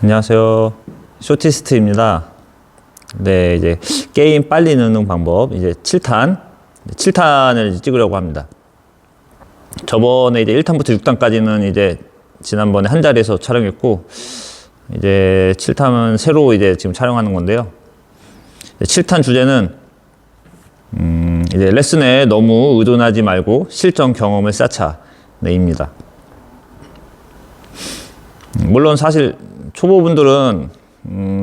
안녕하세요. 쇼티스트입니다. 네, 이제 게임 빨리 넣는 방법, 이제 7탄을 찍으려고 합니다. 저번에 이제 1탄부터 6탄까지는 이제 지난번에 한 자리에서 촬영했고, 이제 7탄은 새로 이제 지금 촬영하는 건데요. 7탄 주제는, 이제 레슨에 너무 의존하지 말고 실전 경험을 쌓자입니다. 물론 사실 초보분들은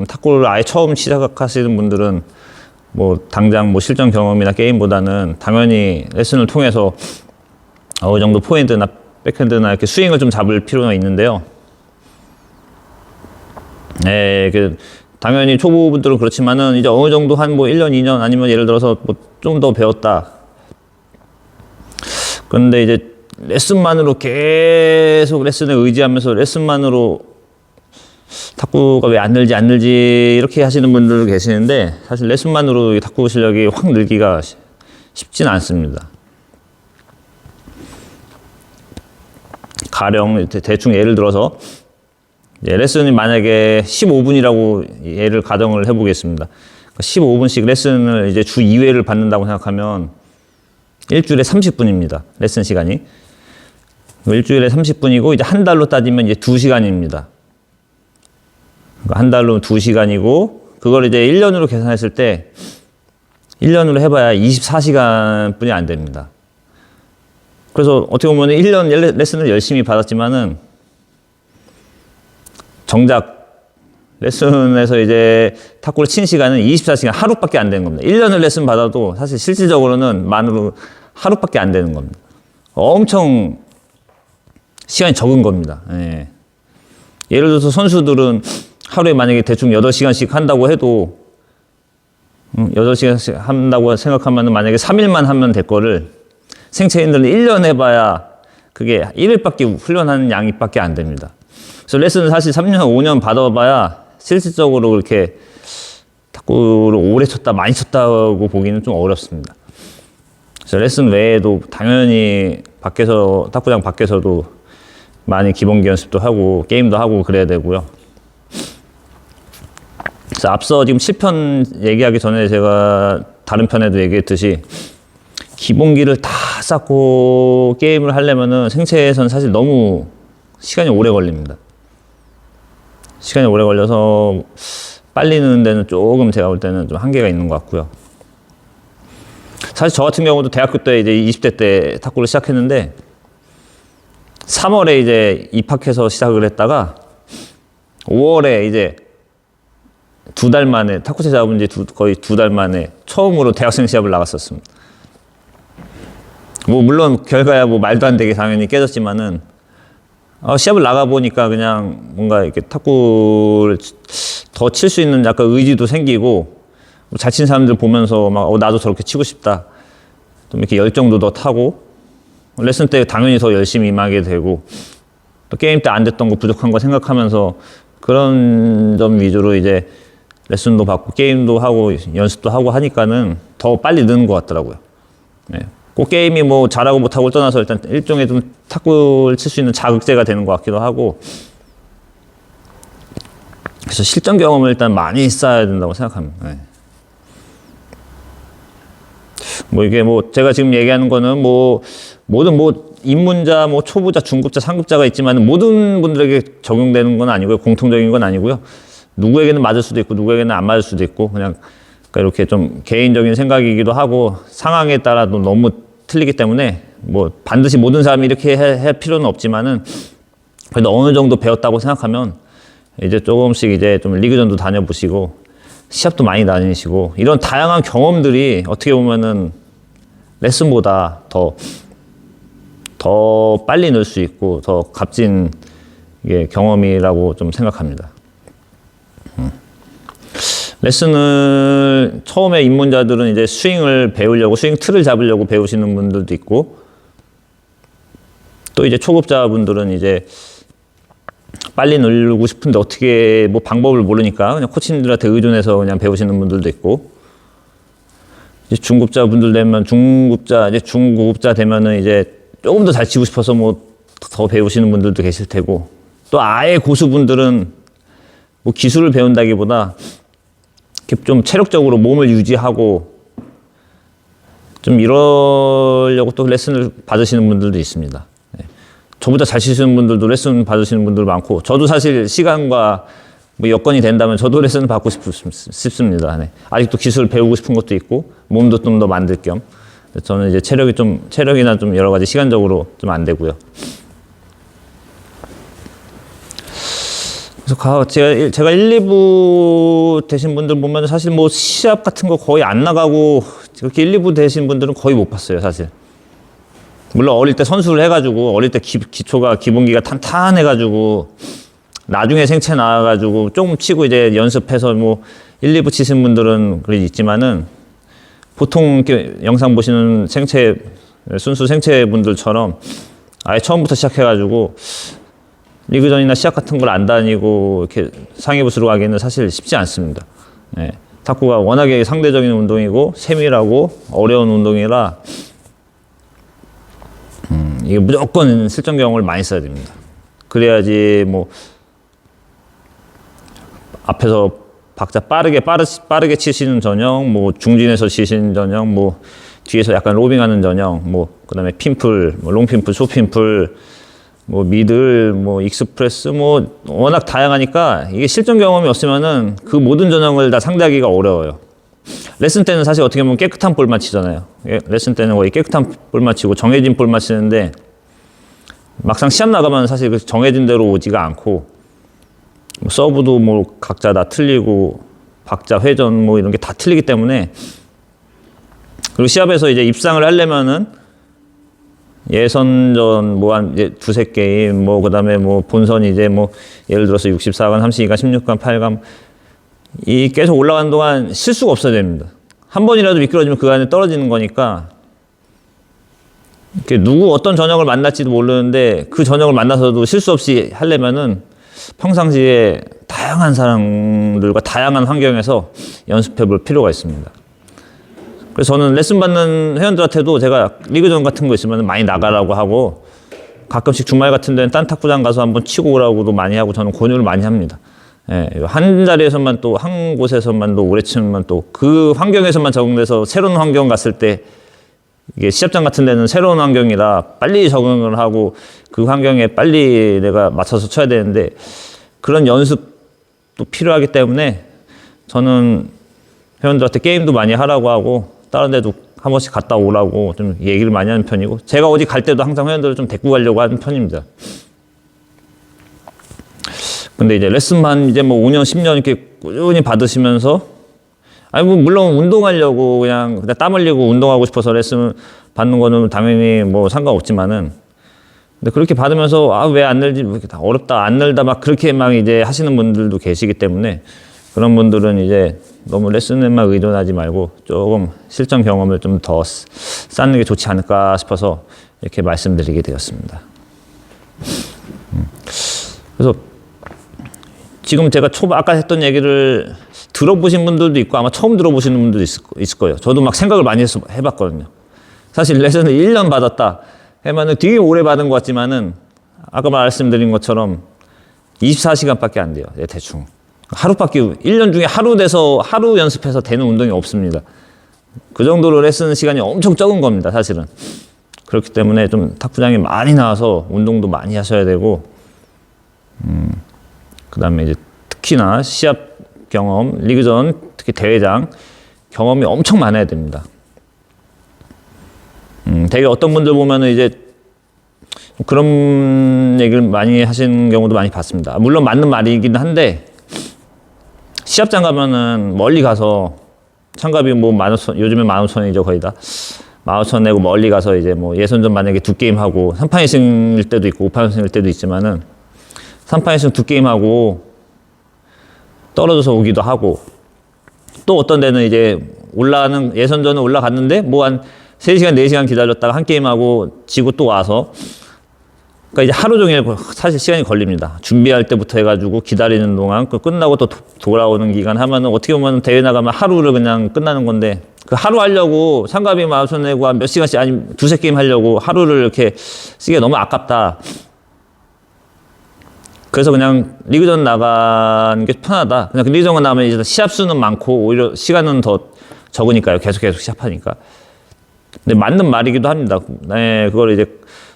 탁구를 아예 처음 시작하시는 분들은 뭐 당장 뭐 실전 경험이나 게임보다는 당연히 레슨을 통해서 어느 정도 포핸드나 백핸드나 이렇게 스윙을 좀 잡을 필요가 있는데요. 네, 당연히 초보분들은 그렇지만은 이제 어느 정도 한 뭐 1년, 2년 아니면 예를 들어서 뭐 좀 더 배웠다. 그런데 이제 레슨만으로 계속 레슨에 의지하면서 레슨만으로 탁구가 왜 안 늘지 이렇게 하시는 분들 계시는데, 사실 레슨만으로 탁구 실력이 확 늘기가 쉽진 않습니다. 가령 대충 예를 들어서 레슨이 만약에 15분이라고 예를 가정을 해보겠습니다. 15분씩 레슨을 이제 주 2회를 받는다고 생각하면 일주일에 30분입니다. 레슨 시간이. 일주일에 30분이고 이제 한 달로 따지면 이제 2시간입니다. 한 달로 2시간이고, 그걸 이제 1년으로 계산했을 때 1년으로 해봐야 24시간 뿐이 안 됩니다. 그래서 어떻게 보면 1년 레슨을 열심히 받았지만은 정작 레슨에서 이제 탁구를 친 시간은 24시간, 하루밖에 안 되는 겁니다. 1년을 레슨 받아도 사실 실질적으로는 만으로 하루밖에 안 되는 겁니다. 엄청 시간이 적은 겁니다. 예. 예를 들어서 선수들은 하루에 만약에 대충 8시간씩 한다고 해도 8시간씩 한다고 생각하면 만약에 3일만 하면 될 거를 생체인들은 1년 해봐야 그게 1일밖에 훈련하는 양이밖에 안 됩니다. 그래서 레슨을 사실 3년, 5년 받아봐야 실질적으로 그렇게 탁구를 오래 쳤다, 많이 쳤다고 보기는 좀 어렵습니다. 그래서 레슨 외에도 당연히 탁구장 밖에서도 많이 기본기 연습도 하고 게임도 하고 그래야 되고요. 그래서 앞서 지금 7편 얘기하기 전에 제가 다른 편에도 얘기했듯이 기본기를 다 쌓고 게임을 하려면은 생체에서는 사실 너무 시간이 오래 걸립니다. 시간이 오래 걸려서 빨리 느는 데는 조금 제가 볼 때는 좀 한계가 있는 것 같고요. 사실 저 같은 경우도 대학교 때 이제 20대 때 탁구를 시작했는데 3월에 이제 입학해서 시작을 했다가 5월에 이제 2달 만에 탁구채 잡은 지 거의 2달 만에 처음으로 대학생 시합을 나갔었습니다. 뭐 물론 결과야 뭐 말도 안 되게 당연히 깨졌지만은 시합을 나가보니까 그냥 뭔가 이렇게 탁구를 더 칠 수 있는 약간 의지도 생기고, 잘 치는 사람들 보면서 막 나도 저렇게 치고 싶다. 좀 이렇게 열정도 더 타고, 레슨 때 당연히 더 열심히 임하게 되고, 또 게임 때 안 됐던 거 부족한 거 생각하면서 그런 점 위주로 이제 레슨도 받고 게임도 하고 연습도 하고 하니까는 더 빨리 느는 것 같더라고요. 네. 그 게임이 뭐 잘하고 못하고를 떠나서 일단 일종의 좀 탁구를 칠 수 있는 자극제가 되는 것 같기도 하고, 그래서 실전 경험을 일단 많이 쌓아야 된다고 생각합니다. 네. 뭐 이게 뭐 제가 지금 얘기하는 거는 뭐 모든 뭐 입문자, 뭐 초보자, 중급자, 상급자가 있지만 모든 분들에게 적용되는 건 아니고요. 공통적인 건 아니고요. 누구에게는 맞을 수도 있고 누구에게는 안 맞을 수도 있고, 그냥 이렇게 좀 개인적인 생각이기도 하고 상황에 따라도 너무 틀리기 때문에 뭐 반드시 모든 사람이 이렇게 할 필요는 없지만은 그래도 어느 정도 배웠다고 생각하면 이제 조금씩 이제 좀 리그전도 다녀보시고 시합도 많이 다니시고 이런 다양한 경험들이 어떻게 보면은 레슨보다 더 빨리 늘 수 있고 더 값진 경험이라고 좀 생각합니다. 레슨을 처음에 입문자들은 이제 스윙을 배우려고, 스윙 틀을 잡으려고 배우시는 분들도 있고, 또 이제 초급자분들은 이제 빨리 늘고 싶은데 어떻게 뭐 방법을 모르니까 그냥 코치님들한테 의존해서 그냥 배우시는 분들도 있고, 이제 중급자분들 되면 이제 중고급자 되면은 이제 조금 더 잘 치고 싶어서 뭐 더 배우시는 분들도 계실 테고, 또 아예 고수분들은 뭐 기술을 배운다기보다 이렇게 좀 체력적으로 몸을 유지하고 좀 이러려고 또 레슨을 받으시는 분들도 있습니다. 네. 저보다 잘 치시는 분들도 레슨 받으시는 분들 많고, 저도 사실 시간과 뭐 여건이 된다면 저도 레슨을 받고 싶습니다. 네. 아직도 기술을 배우고 싶은 것도 있고, 몸도 좀 더 만들 겸. 저는 이제 체력이나 좀 여러 가지 시간적으로 좀 안 되고요. 그래서 제가 1, 2부 되신 분들 보면 사실 뭐 시합 같은 거 거의 안 나가고, 그렇게 1, 2부 되신 분들은 거의 못 봤어요, 사실. 물론 어릴 때 선수를 해가지고, 어릴 때 기초가, 기본기가 탄탄해가지고, 나중에 생체 나와가지고, 조금 치고 이제 연습해서 뭐 1, 2부 치신 분들은 그래 있지만은, 보통 이렇게 영상 보시는 순수 생체 분들처럼 아예 처음부터 시작해가지고, 리그전이나 시합 같은 걸 안 다니고 이렇게 상위부스로 가기는 사실 쉽지 않습니다. 예. 탁구가 워낙에 상대적인 운동이고 세밀하고 어려운 운동이라 이게 무조건 실전 경험을 많이 써야 됩니다. 그래야지 뭐 앞에서 박자 빠르게 치시는 전형, 뭐 중진에서 치시는 전형, 뭐 뒤에서 약간 로빙하는 전형, 뭐 그다음에 핀풀, 뭐 롱핀풀, 쇼핀풀, 뭐 미들, 뭐 익스프레스, 뭐 워낙 다양하니까 이게 실전 경험이 없으면은 그 모든 전형을 다 상대하기가 어려워요. 레슨 때는 사실 어떻게 보면 깨끗한 볼만 치잖아요. 레슨 때는 거의 깨끗한 볼만 치고 정해진 볼만 치는데, 막상 시합 나가면 사실 그 정해진 대로 오지가 않고, 뭐 서브도 뭐 각자 다 틀리고 박자, 회전 뭐 이런 게 다 틀리기 때문에, 그리고 시합에서 이제 입상을 하려면은 예선전 뭐 한 두세 게임, 뭐 그다음에 뭐 본선 이제 뭐 예를 들어서 64강, 32강, 16강, 8강 이 계속 올라가는 동안 실수가 없어야 됩니다. 한 번이라도 미끄러지면 그 안에 떨어지는 거니까, 이렇게 누구 어떤 전형을 만날지도 모르는데 그 전형을 만나서도 실수 없이 하려면은 평상시에 다양한 사람들과 다양한 환경에서 연습해 볼 필요가 있습니다. 그래서 저는 레슨 받는 회원들한테도 제가 리그전 같은 거 있으면 많이 나가라고 하고, 가끔씩 주말 같은 데는 딴 탁구장 가서 한번 치고 오라고도 많이 하고, 저는 권유를 많이 합니다. 예, 한 자리에서만 또 한 곳에서만 또 오래 치면 또 그 환경에서만 적응돼서 새로운 환경 갔을 때, 이게 시합장 같은 데는 새로운 환경이라 빨리 적응을 하고 그 환경에 빨리 내가 맞춰서 쳐야 되는데, 그런 연습도 필요하기 때문에 저는 회원들한테 게임도 많이 하라고 하고 다른 데도 한 번씩 갔다 오라고 좀 얘기를 많이 하는 편이고, 제가 어디 갈 때도 항상 회원들을 좀 데리고 가려고 하는 편입니다. 근데 이제 레슨만 이제 뭐 5년, 10년 이렇게 꾸준히 받으시면서, 아니 뭐 물론 운동하려고 그냥 땀 흘리고 운동하고 싶어서 레슨 받는 거는 당연히 뭐 상관없지만은, 근데 그렇게 받으면서 아 왜 안 늘지, 왜 이렇게 다 어렵다, 안 늘다 막 그렇게 막 이제 하시는 분들도 계시기 때문에, 그런 분들은 이제 너무 레슨에만 의존하지 말고 조금 실전 경험을 좀 더 쌓는 게 좋지 않을까 싶어서 이렇게 말씀드리게 되었습니다. 그래서 지금 제가 아까 했던 얘기를 들어보신 분들도 있고 아마 처음 들어보시는 분들도 있을 거예요. 저도 막 생각을 많이 해봤거든요. 사실 레슨을 1년 받았다 하면은 되게 오래 받은 것 같지만은, 아까 말씀드린 것처럼 24시간밖에 안 돼요. 대충. 하루밖에, 1년 중에 하루 연습해서 되는 운동이 없습니다. 그 정도로 레슨 시간이 엄청 적은 겁니다, 사실은. 그렇기 때문에 좀 탁구장에 많이 나와서 운동도 많이 하셔야 되고, 그 다음에 이제 특히나 시합 경험, 리그전, 특히 대회장 경험이 엄청 많아야 됩니다. 되게 어떤 분들 보면은 이제 그런 얘기를 많이 하시는 경우도 많이 봤습니다. 물론 맞는 말이긴 한데, 시합장 가면은 멀리 가서 참가비 뭐 15,000, 요즘에 15,000원이죠, 거의 다. 15,000원 내고 멀리 가서 이제 뭐 예선전 만약에 2게임 하고 3판 2승일 때도 있고 5판 2승일 때도 있지만은, 3판 2승 2게임 하고 떨어져서 오기도 하고, 또 어떤 데는 이제 예선전은 올라갔는데 뭐 한 3시간, 4시간 기다렸다가 한 게임하고 지고 또 와서, 그러니까 이제 하루 종일 사실 시간이 걸립니다. 준비할 때부터 해가지고 기다리는 동안, 그 끝나고 또 돌아오는 기간 하면은 어떻게 보면 대회 나가면 하루를 그냥 끝나는 건데, 그 하루 하려고 참가비 10,000원 내고 한 몇 시간씩, 아니 두세 게임 하려고 하루를 이렇게 쓰기가 너무 아깝다. 그래서 그냥 리그전 나가는 게 편하다. 그냥 리그전 나가면 이제 시합 수는 많고 오히려 시간은 더 적으니까요. 계속 시합하니까. 근데 맞는 말이기도 합니다. 네, 그걸 이제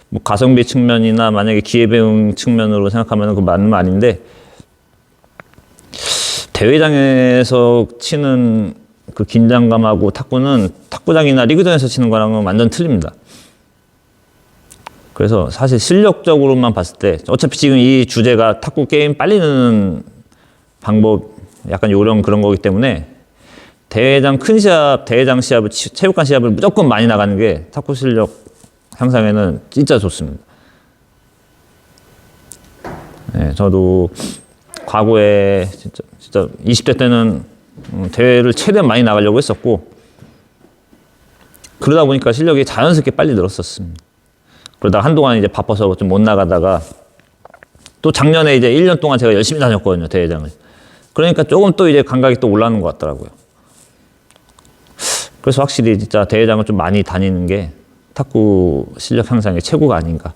뭐 가성비 측면이나 만약에 기회배움 측면으로 생각하면 그 맞는 말인데, 대회장에서 치는 그 긴장감하고 탁구는 탁구장이나 리그전에서 치는 거랑은 완전 틀립니다. 그래서 사실 실력적으로만 봤을 때 어차피 지금 이 주제가 탁구 게임 빨리 느는 방법 약간 요령 그런 거기 때문에 대회장 큰 시합, 대회장 시합을 체육관 시합을 무조건 많이 나가는 게 탁구 실력 향상에는 진짜 좋습니다. 네, 저도 과거에 진짜 20대 때는 대회를 최대한 많이 나가려고 했었고, 그러다 보니까 실력이 자연스럽게 빨리 늘었었습니다. 그러다가 한동안 이제 바빠서 좀 못 나가다가 또 작년에 이제 1년 동안 제가 열심히 다녔거든요, 대회장을. 그러니까 조금 또 이제 감각이 또 올라오는 것 같더라고요. 그래서 확실히 진짜 대회장을 좀 많이 다니는 게 탁구 실력 향상의 최고가 아닌가,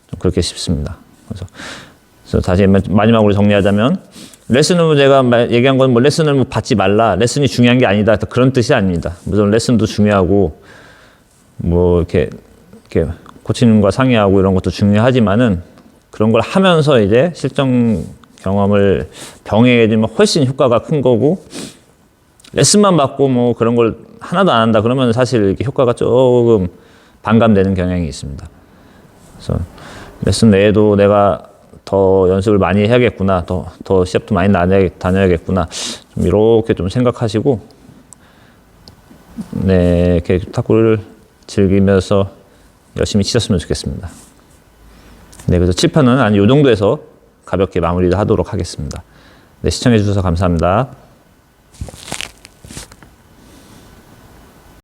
좀 그렇게 싶습니다. 그래서 다시 마지막으로 정리하자면, 레슨을 제가 얘기한 건 뭐 레슨을 뭐 받지 말라, 레슨이 중요한 게 아니다, 그런 뜻이 아닙니다. 물론 레슨도 중요하고 뭐 이렇게 코치님과 상의하고 이런 것도 중요하지만은, 그런 걸 하면서 이제 실전 경험을 병행해 주면 훨씬 효과가 큰 거고, 레슨만 받고 뭐 그런 걸 하나도 안 한다 그러면 사실 이렇게 효과가 조금 반감되는 경향이 있습니다. 그래서 레슨 외에도 내가 더 연습을 많이 해야겠구나, 더 시합도 많이 다녀야겠구나, 좀 이렇게 좀 생각하시고, 네, 이렇게 탁구를 즐기면서 열심히 치셨으면 좋겠습니다. 네, 그래서 7편은 한 이 정도에서 가볍게 마무리를 하도록 하겠습니다. 네, 시청해 주셔서 감사합니다.